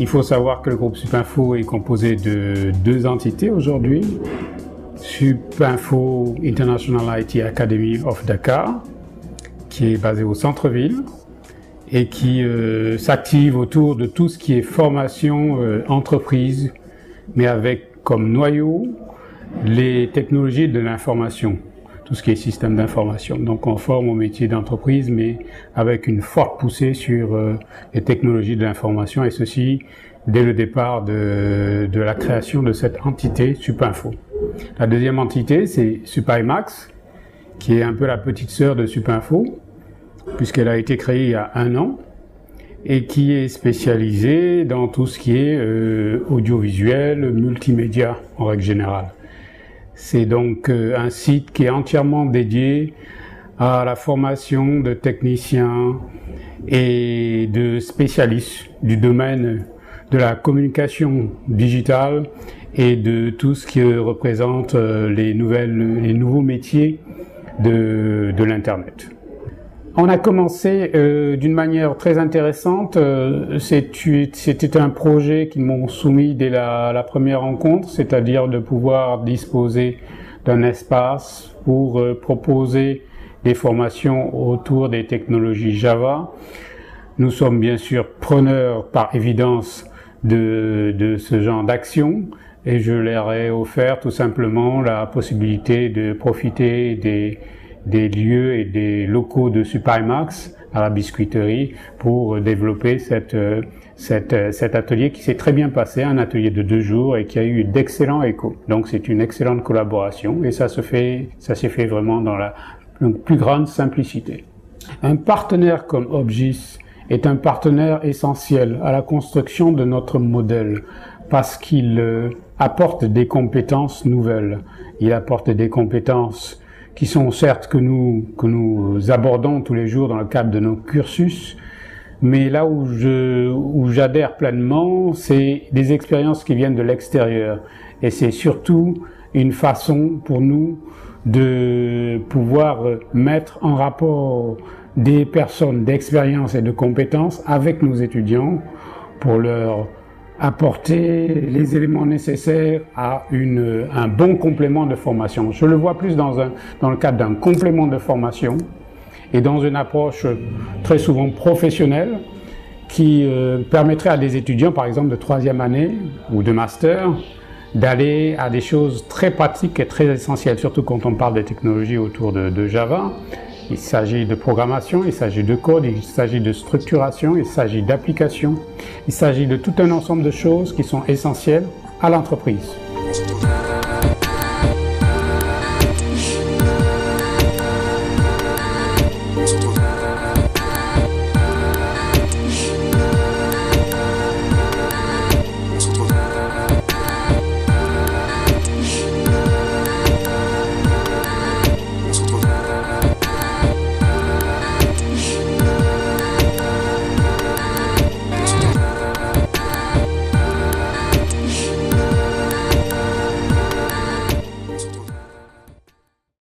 Il faut savoir que le groupe Supinfo est composé de deux entités aujourd'hui. Supinfo International IT Academy of Dakar, qui est basée au centre-ville et qui s'active autour de tout ce qui est formation entreprise, mais avec comme noyau les technologies de l'information, tout ce qui est système d'information. Donc on forme au métier d'entreprise, mais avec une forte poussée sur les technologies de l'information, et ceci dès le départ de la création de cette entité Supinfo. La deuxième entité, c'est Supaimax, qui est un peu la petite sœur de Supinfo, puisqu'elle a été créée il y a 1 an, et qui est spécialisée dans tout ce qui est audiovisuel, multimédia en règle générale. C'est donc un site qui est entièrement dédié à la formation de techniciens et de spécialistes du domaine de la communication digitale et de tout ce qui représente les nouveaux métiers de l'Internet. On a commencé d'une manière très intéressante. C'était un projet qu'ils m'ont soumis dès la première rencontre, c'est-à-dire de pouvoir disposer d'un espace pour proposer des formations autour des technologies Java. Nous sommes bien sûr preneurs par évidence de ce genre d'action, et je leur ai offert tout simplement la possibilité de profiter des lieux et des locaux de Supaimax à la biscuiterie pour développer cet atelier qui s'est très bien passé, un atelier de 2 jours et qui a eu d'excellents échos. Donc c'est une excellente collaboration et ça s'est fait vraiment dans la plus grande simplicité. Un partenaire comme Obgis est un partenaire essentiel à la construction de notre modèle parce qu'il apporte des compétences nouvelles. Il apporte des compétences qui sont certes que nous abordons tous les jours dans le cadre de nos cursus, mais là où j'adhère pleinement, c'est des expériences qui viennent de l'extérieur. Et c'est surtout une façon pour nous de pouvoir mettre en rapport des personnes d'expérience et de compétences avec nos étudiants pour leur apporter les éléments nécessaires à un bon complément de formation. Je le vois plus dans le cadre d'un complément de formation et dans une approche très souvent professionnelle qui permettrait à des étudiants, par exemple de 3e année ou de master, d'aller à des choses très pratiques et très essentielles, surtout quand on parle des technologies autour de Java. Il s'agit de programmation, il s'agit de code, il s'agit de structuration, il s'agit d'application, il s'agit de tout un ensemble de choses qui sont essentielles à l'entreprise.